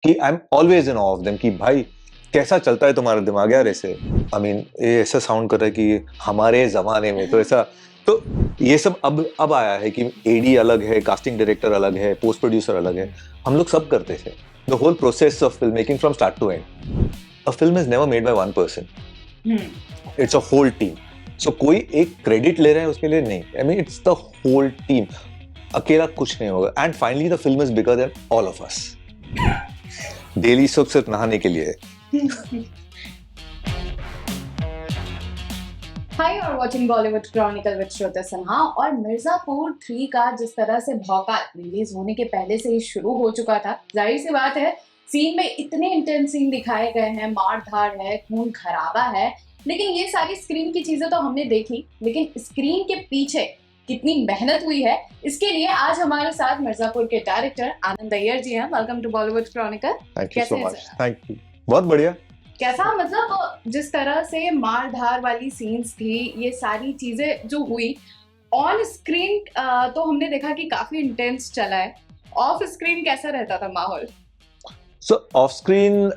कि I am always in of them कि भाई कैसा चलता है तुम्हारा दिमाग यार ऐसे। आई मीन ये ऐसा साउंड कर रहा है कि हमारे जमाने में तो ऐसा, तो ये सब अब आया है कि एडी अलग है, कास्टिंग डायरेक्टर अलग है, पोस्ट प्रोड्यूसर अलग है। हम लोग सब करते थे the whole process of film making from start to end. A film is never made by one person, it's a whole team. So कोई एक क्रेडिट ले रहा है उसके लिए नहीं, I mean it's the whole team. अकेला कुछ नहीं होगा and finally the film is bigger than all of us. Daily soap सिर्फ नहाने के लिए है। हाय और वाचिंग बॉलीवुड क्रॉनिकल विद श्रुति सिन्हा। और मिर्जापुर 3 का जिस तरह से भौकाल रिलीज होने के पहले से ही शुरू हो चुका था, जाहिर सी बात है सीन में इतने इंटेंस सीन दिखाए गए हैं, मार धाड़ है, खून खराबा है, लेकिन ये सारी स्क्रीन की चीजें तो हमने देखी, लेकिन स्क्रीन के पीछे कितनी मेहनत हुई है, इसके लिए आज हमारे साथ मिर्जापुर के डायरेक्टर आनंद अय्यर जी हैं। Welcome to Bollywood Chronicle. Thank you so much. Thank you, बहुत बढ़िया। कैसा, मतलब जिस तरह से मार धार वाली सीन्स थी, ये सारी चीजें जो हुई ऑन स्क्रीन, तो हमने देखा कि काफी इंटेंस चला है। ऑफ स्क्रीन कैसा रहता था माहौल? सो ऑफ स्क्रीन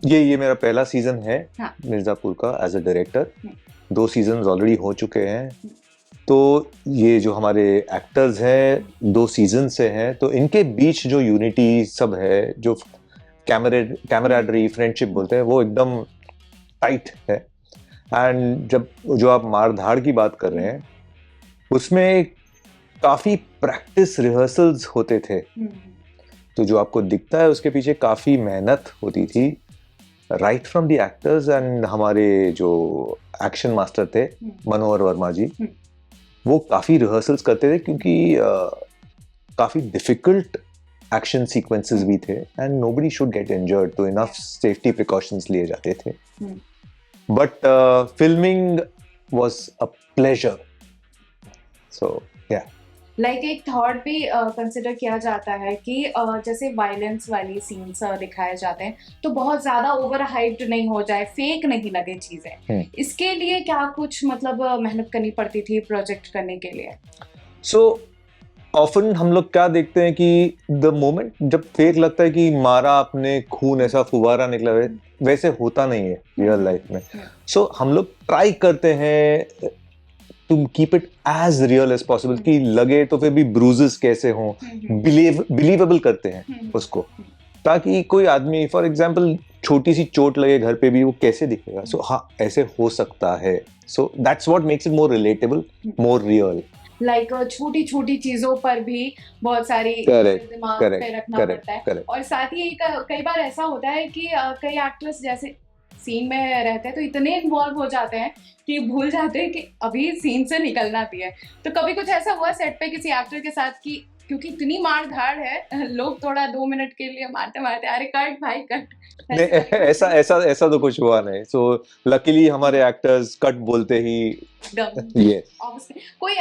ये मेरा पहला सीजन है मिर्जापुर का as a director. 2 season already हो चुके हैं, तो ये जो हमारे एक्टर्स हैं 2 सीजन से हैं, तो इनके बीच जो यूनिटी सब है, जो कैमराडरी फ्रेंडशिप बोलते हैं, वो एकदम टाइट है। एंड जब जो आप मार धाड़ की बात कर रहे हैं, उसमें काफी प्रैक्टिस रिहर्सल्स होते थे, तो जो आपको दिखता है उसके पीछे काफी मेहनत होती थी, right from the actors. And हमारे जो एक्शन मास्टर थे मनोहर वर्मा जी, वो काफी रिहर्सल्स करते थे, क्योंकि काफी डिफिकल्ट एक्शन सीक्वेंसेस भी थे and nobody should get injured, तो इनफ सेफ्टी प्रिकॉशंस लिए जाते थे। But filming was a pleasure, so yeah. Like एक थॉट भी कंसिडर किया जाता है कि जैसे वायलेंस वाली सीन्स दिखाए जाते हैं तो बहुत ज्यादा ओवर हाइप्ड नहीं हो जाए, फेक नहीं लगे चीजें, इसके लिए क्या कुछ मतलब मेहनत करनी पड़ती थी प्रोजेक्ट करने के लिए? सो ऑफन हम लोग क्या देखते हैं कि द मोमेंट जब फेक लगता है कि मारा आपने, खून ऐसा फुवारा निकला, वैसे होता नहीं है रियल लाइफ में। सो हम लोग ट्राई करते हैं to keep it as real as possible, कि लगे तो फिर भी ब्रूजेस कैसे हों, बिलीवेबल करते हैं उसको, ताकि कोई आदमी फॉर एग्जांपल छोटी सी चोट लगे घर पे भी, वो कैसे दिखेगा। सो हाँ, ऐसे हो सकता है। So that's what makes it more relatable, more real. Like छोटी छोटी चीजों पर भी बहुत सारी दिमाग पे रखना पड़ता है। और साथ ही कई बार ऐसा होता है कि कई एक्टर्स जैसे सीन में रहते हैं तो इतने इन्वॉल्व हो जाते हैं कि भूल जाते हैं कि अभी सीन से निकलना भी है। तो कभी कुछ ऐसा हुआ सेट पे किसी एक्टर के साथ कि क्योंकि इतनी मार धाड़ है, लोग थोड़ा 2 मिनट के लिए मारते मारते अरे कट भाई कट? नहीं, ऐसा ऐसा ऐसा तो कुछ हुआ नहीं। सो लकीली हमारे एक्टर्स कट बोलते ही ये कोई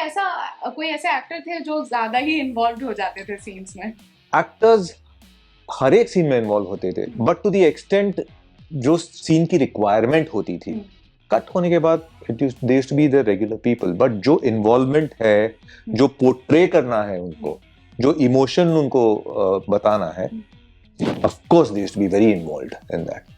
ऐसे एक्टर थे जो ज्यादा ही इन्वॉल्व हो जाते थे सीन्स में? एक्टर्स हर एक सीन में इन्वॉल्व होते थे, बट टू द एक्सटेंट जो सीन की रिक्वायरमेंट होती थी। कट होने के बाद they used to be the regular people, but जो इन्वॉल्वमेंट है, जो पोर्ट्रे करना है उनको, जो इमोशन उनको बताना है, of course they used to be very involved in that.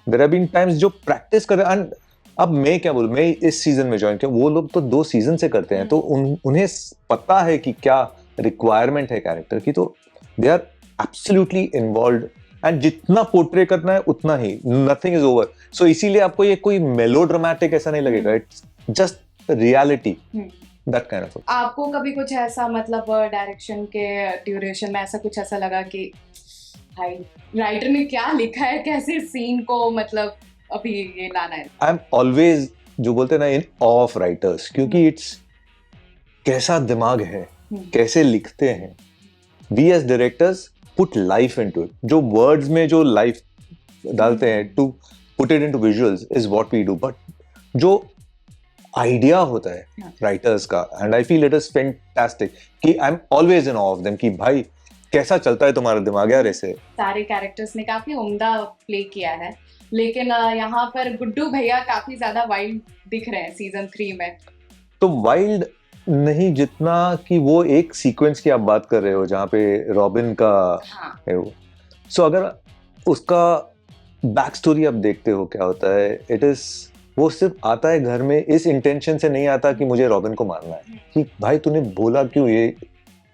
There have been times जो प्रैक्टिस कर रहे हैं। अब मैं क्या बोलूं, मैं इस सीजन में ज्वाइन किया, वो लोग तो 2 सीजन से करते हैं, तो उन्हें पता है कि क्या रिक्वायरमेंट है कैरेक्टर की, तो they are absolutely involved and जितना पोर्ट्रे करना है उतना ही, नथिंग इज ओवर। सो इसीलिए आपको ये कोई मेलोड्रामेटिक ऐसा नहीं लगेगा, it's just reality, that kind of. आपको कभी कुछ ऐसा मतलब डायरेक्शन के ड्यूरेशन में ऐसा कुछ ऐसा लगा कि भाई राइटर ने क्या लिखा है, कैसे सीन को मतलब अभी ये लाना है? आई एम ऑलवेज, जो बोलते हैं ना, इन ऑफ राइटर्स, क्योंकि इट्स कैसा दिमाग है, कैसे लिखते हैं। We as directors put life into it, जो वर्ड्स में जो लाइफ डालते हैं to put it into visuals is what we do. But जो आइडिया होता है राइटर्स का, and I feel it is fantastic, कि I am always in awe of them, कि भाई कैसा चलता है तुम्हारा दिमाग यार ऐसे। सारे कैरेक्टर्स ने काफी उम्दा प्ले किया है, लेकिन यहाँ पर गुड्डू भैया काफी ज्यादा वाइल्ड दिख रहे हैं सीजन 3 में। तो वाइल्ड नहीं जितना कि वो एक सीक्वेंस की आप बात कर रहे हो जहाँ पे रॉबिन का है वो, सो अगर उसका बैक स्टोरी आप देखते हो क्या होता है, इट इज वो सिर्फ आता है घर में इस इंटेंशन से नहीं आता कि मुझे रॉबिन को मारना है, कि भाई तूने बोला क्यों, ये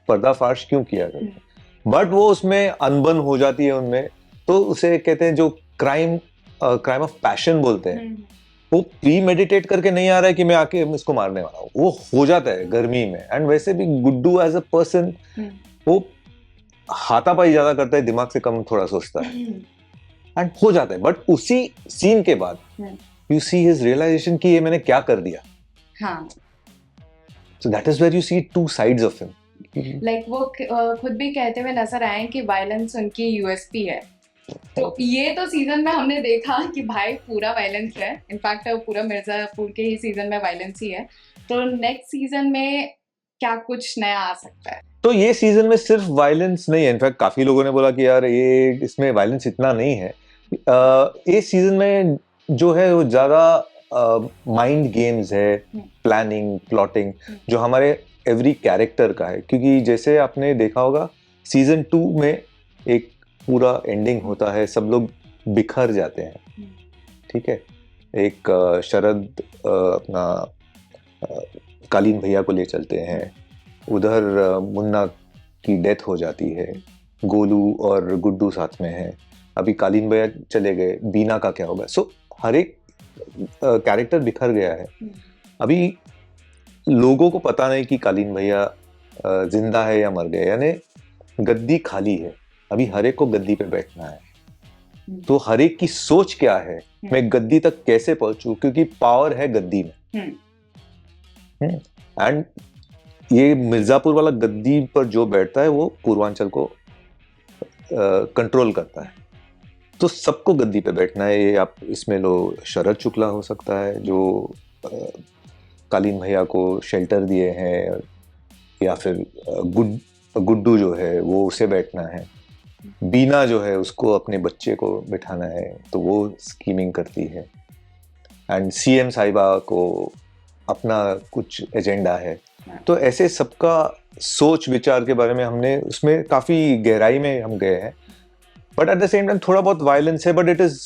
पर्दाफाश क्यों किया करके। बट वो उसमें अनबन हो जाती है उनमें, तो उसे कहते हैं जो क्राइम ऑफ पैशन बोलते हैं, वो प्री मेडिटेट करके नहीं आ रहा है कि मैं आके इसको मारने वाला हूँ, वो हो जाता है गर्मी में। एंड वैसे भी गुड्डू एज अ पर्सन वो हाथापाई ज्यादा करता है, दिमाग से कम थोड़ा सोचता है, एंड हो जाता है। बट उसी सीन के बाद यू सी हिज रियलाइजेशन कि ये मैंने क्या कर दिया। हाँ, so that is where you see two sides of him. Like वो खुद भी कहते हुए नजर आए कि वायलेंस उनकी यूएसपी है। तो ये तो सीजन में हमने देखा कि भाई पूरा वायलेंस है, इनफैक्ट पूरा मिर्जापुर के ही सीजन में वायलेंस ही है। तो नेक्स्ट सीजन में क्या कुछ नया आ सकता है? तो ये सीजन में सिर्फ वायलेंस नहीं है, इनफैक्ट काफी लोगों ने बोला कि यार ये इसमें वायलेंस इतना नहीं है। इस सीजन में जो है वो ज्यादा माइंड गेम्स है, प्लानिंग, प्लॉटिंग, जो हमारे एवरी कैरेक्टर का है। क्योंकि जैसे आपने देखा होगा सीजन 2 में एक पूरा एंडिंग होता है, सब लोग बिखर जाते हैं, ठीक है। एक शरद अपना कालीन भैया को ले चलते हैं, उधर मुन्ना की डेथ हो जाती है, गोलू और गुड्डू साथ में है, अभी कालीन भैया चले गए, बीना का क्या होगा। सो हर एक कैरेक्टर बिखर गया है। अभी लोगों को पता नहीं कि कालीन भैया जिंदा है या मर गए, यानी गद्दी खाली है, अभी हर एक को गद्दी पे बैठना है। तो हर एक की सोच क्या है, मैं गद्दी तक कैसे पहुंचूं, क्योंकि पावर है गद्दी में। एंड ये मिर्जापुर वाला गद्दी पर जो बैठता है वो पूर्वांचल को कंट्रोल करता है। तो सबको गद्दी पे बैठना है। ये आप इसमें लो शरद शुक्ला हो सकता है जो कालीन भैया को शेल्टर दिए हैं, या फिर गुड्डू जो है वो उसे बैठना है, बीना जो है उसको अपने बच्चे को बिठाना है, तो वो स्कीमिंग करती है, एंड सीएम साहिबा को अपना कुछ एजेंडा है। तो ऐसे सबका सोच विचार के बारे में हमने उसमें काफी गहराई में हम गए हैं। But at the same time थोड़ा बहुत वायलेंस है, but it is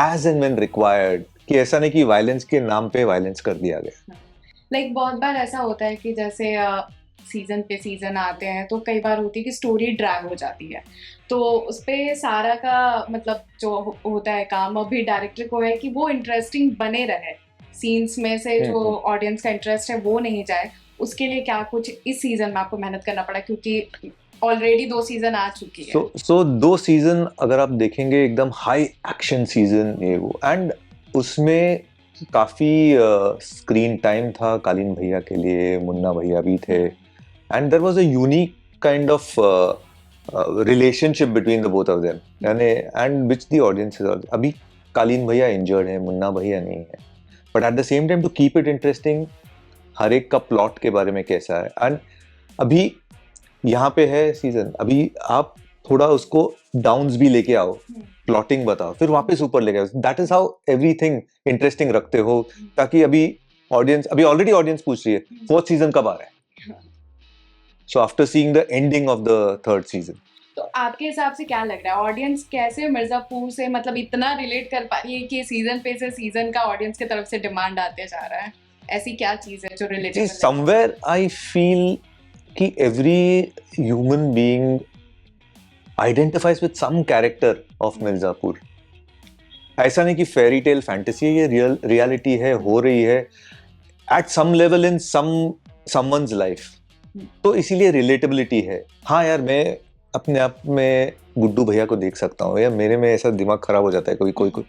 as and when required, कि ऐसा नहीं कि वायलेंस के नाम पे वायलेंस कर दिया गया। लाइक बहुत बार ऐसा होता है कि जैसे सीजन पे सीजन आते हैं तो कई बार होती है कि स्टोरी ड्रैग हो जाती है, तो उस पे सारा का मतलब जो होता है काम अभी डायरेक्टर को है कि वो इंटरेस्टिंग बने रहे, सीन्स में से जो ऑडियंस का इंटरेस्ट है वो नहीं जाए। उसके लिए क्या कुछ इस सीजन में आपको मेहनत करना पड़ा, क्योंकि ऑलरेडी 2 सीजन आ चुकी है। सो 2 सीजन अगर आप देखेंगे एकदम हाई एक्शन सीजन ये वो, एंड उसमें काफी स्क्रीन टाइम था कालीन भैया के लिए, मुन्ना भैया भी थे, and there was a unique kind of relationship between the both of them, यानी and which the audience is. अभी कालीन भैया इंजर्ड है, मुन्ना भैया नहीं है, but at the same time to keep it interesting, हर एक का प्लॉट के बारे में कैसा है। एंड अभी यहाँ पे है सीजन, अभी आप थोड़ा उसको डाउन्स भी लेके आओ, प्लॉटिंग बताओ, फिर वापस ऊपर लेके आओ। That is how everything interesting रखते हो, ताकि अभी ऑलरेडी ऑडियंस पूछ रही है 4th सीजन कब आ रहा है। So after seeing the ending of the 3rd season, तो आपके हिसाब से क्या लग रहा है ऑडियंस कैसे मिर्जापुर से मतलब इतना रिलेट कर पा रही है कि सीजन पे से सीजन का ऑडियंस की तरफ से डिमांड आते जा रहा है? ऐसी क्या चीज है जो रिलेटेबल है? समवेयर आई फील कि every human being identifies with some character of Mirzapur. ऐसा नहीं कि फेरी टेल फैंटेसी है, ये रियलिटी है, हो रही है at some level in someone's life. तो इसीलिए रिलेटेबिलिटी है। हाँ यार, मैं अपने आप में गुड्डू भैया को देख सकता हूँ, या मेरे में ऐसा दिमाग खराब हो जाता है कोई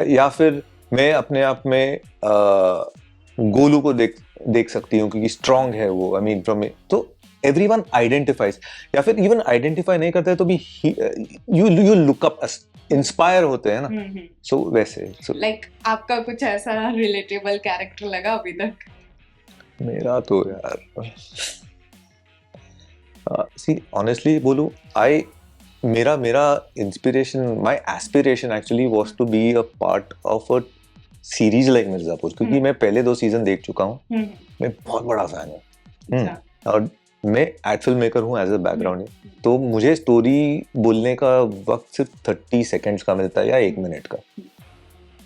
या फिर मैं अपने आप में गोलू को देख सकती हूँ क्योंकि स्ट्रांग है वो, आई मीन फ्रॉम। तो एवरीवन आइडेंटिफाइज, या फिर इवन आइडेंटिफाई नहीं करते तो भी यू लुक अप, इंस्पायर होते हैं ना। सो वैसे लाइक आपका कुछ ऐसा रिलेटेबल कैरेक्टर लगा अभी तक? मेरा तो यार सी ऑनेस्टली बोलूं, मेरा inspiration, my aspiration actually was to be a part of a series like Mirzapur, क्योंकि मैं पहले 2 सीजन देख चुका हूँ, मैं बहुत बड़ा फैन हूँ। और मैं एड फिल्म मेकर हूँ एज अ बैकग्राउंड, तो मुझे स्टोरी बोलने का वक्त सिर्फ 30 सेकेंड्स का मिलता है या 1 मिनट का,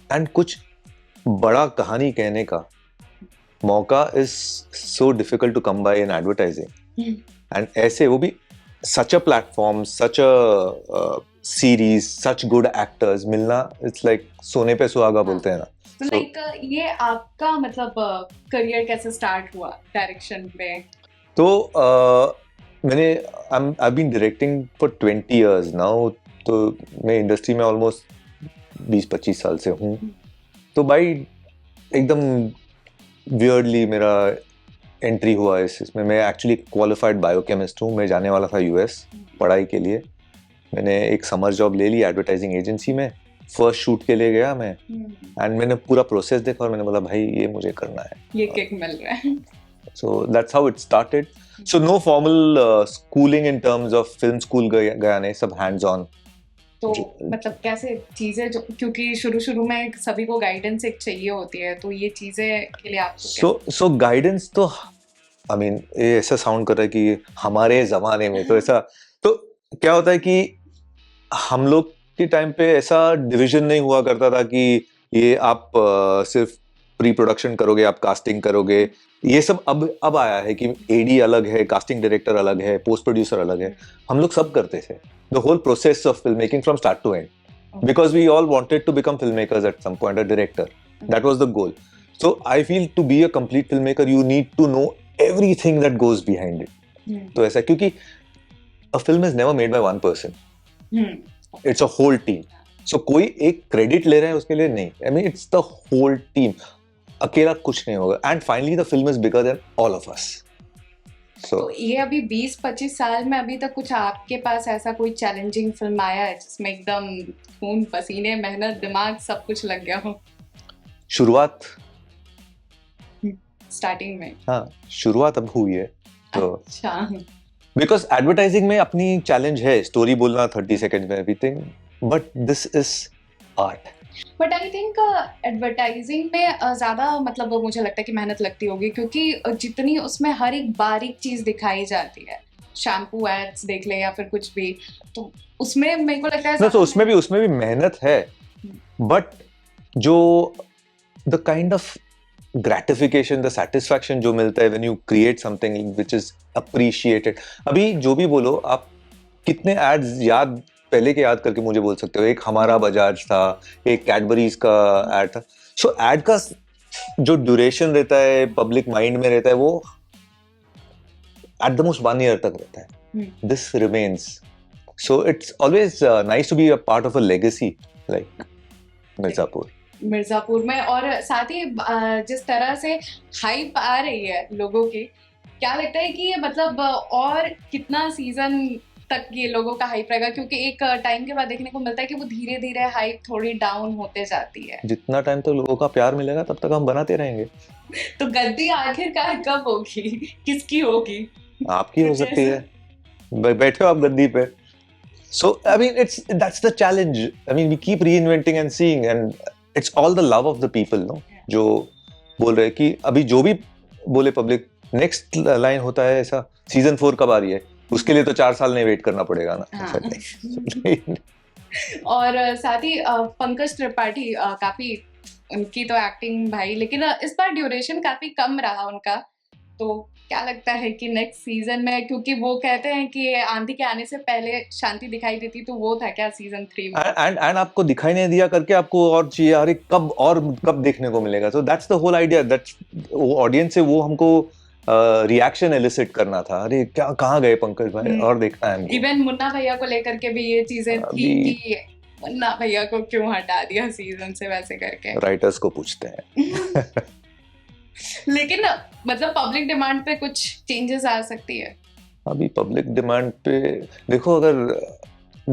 एंड कुछ बड़ा कहानी कहने का मौका is so difficult to come by in advertising, and ऐसे वो भी such a platform, such a series, such good actors मिलना, इट्स लाइक सोने पे सुहागा बोलते हैं ना। तो लाइक ये आपका मतलब करियर कैसे स्टार्ट हुआ डायरेक्शन में? तो मैंने I been directing for 20 years now, तो मैं इंडस्ट्री में ऑलमोस्ट 20-25 साल से हूँ। तो भाई एकदम वियर्डली मेरा एंट्री हुआ इसमें। मैं एक्चुअली क्वालिफाइड बायोकेमिस्ट हूँ। मैं जाने वाला था यूएस पढ़ाई के लिए। मैंने एक समर जॉब ले ली एडवर्टाइजिंग एजेंसी में। फर्स्ट शूट के लिए गया मैं, एंड मैंने पूरा प्रोसेस देखा और मैंने बोला भाई ये मुझे करना है, ये किक मिल रहा है। So that's how it started. So no formal schooling in terms of film school गया नहीं, सब हैंड्स ऑन। तो मतलब कैसे चीजें जो, क्योंकि शुरू में सभी को गाइडेंस एक चाहिए होती है, तो ये चीजें के लिए आपको सो गाइडेंस तो आई मीन ये ऐसा साउंड कर रहा है कि हमारे जमाने में तो ऐसा, तो क्या होता है कि हम लोग के टाइम पे ऐसा डिवीजन नहीं हुआ करता था कि ये आप सिर्फ प्री प्रोडक्शन करोगे, आप कास्टिंग करोगे। ये सब अब आया है कि एडी अलग है, कास्टिंग डायरेक्टर अलग है, पोस्ट प्रोड्यूसर अलग है। हम लोग सब करते थे the whole process of film making from start to end, because we all wanted to become film makers at some point, a director, that was the goal. So I feel to be a complete film maker you need to know everything that goes behind it. तो ऐसा, क्योंकि a film is never made by one person. It's a whole team. So कोई एक credit ले रहा है उसके लिए नहीं. I mean it's the whole team. अकेला कुछ नहीं होगा. And finally the film is bigger than all of us. So तो ये अभी 20-25 साल में अभी तक कुछ आपके पास ऐसा कोई चैलेंजिंग फिल्म आया है जिसमें एकदम खून पसीने मेहनत दिमाग सब कुछ लग गया हो? शुरुआत स्टार्टिंग में, हाँ शुरुआत अब हुई है तो अच्छा, बिकॉज एडवर्टाइजिंग में अपनी चैलेंज है स्टोरी बोलना 30 सेकंड में everything, but this is art. But I think advertising में ज़्यादा मतलब मुझे लगता है कि मेहनत लगती होगी, क्योंकि जितनी उसमें हर एक बारीक चीज़ दिखाई जाती है, शैम्पू एड्स देख ले या फिर कुछ भी, तो उसमें मेरे को लगता है तो उसमें भी मेहनत है, बट जो the kind of gratification, the satisfaction जो मिलता है when you create something which is appreciated. अभी जो भी बोलो आप, कितने एड्स याद पहले के याद करके मुझे बोल सकते हो। एक हमारा बजाज था, एक कैडबरीज का एड था। सो एड का जो ड्यूरेशन रहता है पब्लिक माइंड में रहता है वो एट द मोस्ट 1 ईयर तक रहता है। This remains, so it's always nice to be a part of a legacy like Mirzapur में। और साथ ही जिस तरह से हाइप आ रही है लोगों की, क्या लगता है कि ये मतलब और कितना सीजन तक ये लोगों का हाइप रहेगा? क्योंकि एक टाइम के बाद देखने को मिलता है कि वो धीरे धीरे हाइप थोड़ी डाउन होते जाती है। जितना टाइम तक लोगों का प्यार मिलेगा तब तक हम बनाते रहेंगे। तो गद्दी आखिरकार कब होगी, किसकी होगी? आपकी हो सकती है, बैठे हो आप गद्दी पे। So I mean that's the challenge. I mean we keep reinventing and seeing, and it's all the love of the people, no? जो बोल रहे हैं कि अभी जो भी बोले पब्लिक, नेक्स्ट लाइन होता है ऐसा, सीजन 4 कब आ रही है, उसके लिए तो 4 साल नहीं वेट करना पड़ेगा ना। हाँ। और साथ ही पंकज त्रिपाठी, काफी उनकी तो एक्टिंग भाई, लेकिन इस बार ड्यूरेशन काफी कम रहा उनका, तो क्या लगता है कि नेक्स्ट सीजन में, क्योंकि वो कहते हैं कि आंधी के आने से पहले शांति दिखाई देती, तो वो था क्या सीजन 3 में? एंड आपको दिखाई नहीं दिया करके आपको और चाहिए, अरे कब देखने को मिलेगा। So that's the whole idea, that's audience से वो हमको रिएक्शन एलिसिट करना था, अरे क्या कहाँ गए पंकज भाई, और देखना है। इवन मुन्ना भैया को लेकर के भी ये चीजें थी कि मुन्ना भैया को क्यों हटा दिया सीजन से, वैसे करके राइटर्स को पूछते हैं। लेकिन मतलब पब्लिक डिमांड पे कुछ चेंजेस आ सकती है। अभी पब्लिक डिमांड पे देखो, अगर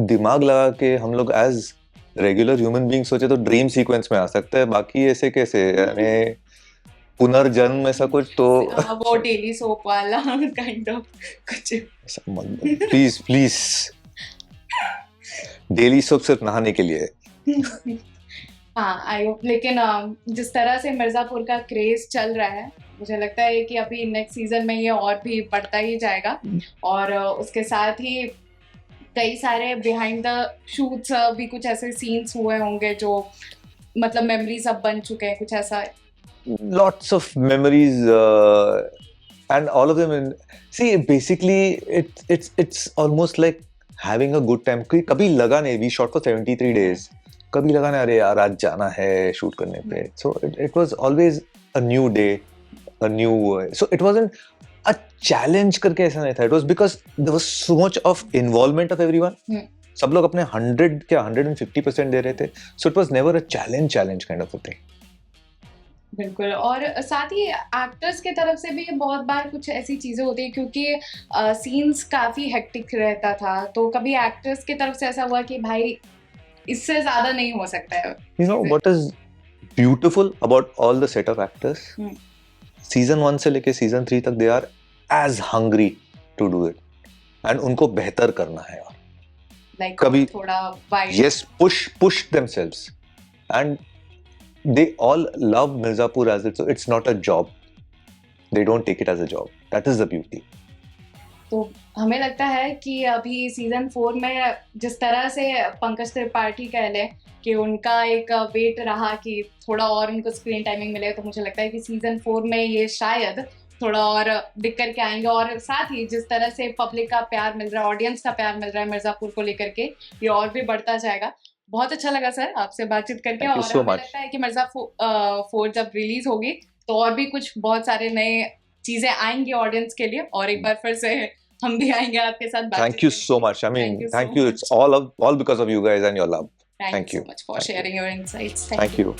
दिमाग लगा के हम लोग एज रेगुलर ह्यूमन बीइंग सोचे तो ड्रीम सीक्वेंस में आ सकता है, बाकी ऐसे कैसे, यानी पुनर्जन्म ऐसा कुछ तो वो डेली सोप वाला काइंड ऑफ कुछ। प्लीज डेली सोप सिर्फ नहाने के लिए है। हाँ आई होप, लेकिन जिस तरह से मिर्जापुर का क्रेज चल रहा है, मुझे लगता है कि अभी नेक्स्ट सीजन में ये और भी बढ़ता ही जाएगा। और उसके साथ ही कई सारे बिहाइंड द शूट्स भी कुछ ऐसे सीन्स हुए होंगे जो मतलब मेमोरीज अब बन चुके हैं, कुछ ऐसा। Lots of memories, and all of them see, basically it's almost like having a good time. कभी लगा नहीं, we shot for 73 days, कभी लगा नहीं अरे यार आज जाना है शूट करने पे. So it was always a new day, a new, so it wasn't a challenge करके ऐसा नहीं था. It was because there was so much of involvement of everyone. सब लोग अपने 150% दे रहे थे. So it was never a challenge kind of a thing. बिल्कुल। और साथ ही एक्टर्स के तरफ से भी बहुत बार कुछ ऐसी चीजें होती है, क्योंकि सीन्स काफी हेक्टिक रहता था, तो कभी एक्टर्स की तरफ से ऐसा हुआ कि भाई इससे ज्यादा नहीं हो सकता है। You know what is beautiful about all the set of actors? Season 1 से लेके season 3 तक they are as hungry to do it, and उनको बेहतर करना है. और like कभी थोड़ा wide. yes, push themselves, and they all love Mirzapur as it, so it's not a job. They don't take it as a job. That is the beauty. तो हमें लगता है कि अभी सीजन 4 में जिस तरह से पंकज त्रिपाठी कह लें कि उनका एक वेट रहा कि थोड़ा और उनको स्क्रीन टाइमिंग मिले, तो मुझे लगता है कि सीजन 4 में ये शायद थोड़ा और दिख करके आएंगे। और साथ ही जिस तरह से पब्लिक का प्यार मिल रहा है, ऑडियंस का प्यार मिल रहा है मिर्जापुर को लेकर के, ये और भी बढ़ता जाएगा। बहुत अच्छा लगा सर आपसे बातचीत करके। और so हमें लगता है कि मिर्जापुर जब रिलीज होगी तो और भी कुछ बहुत सारे नए चीजें आएंगी ऑडियंस के लिए, और एक बार फिर से हम भी आएंगे आपके साथ बातचीत। Thank you so much. I mean, thank you. It's all because of you guys and your love. Thank you so much for sharing your insights. Thank you.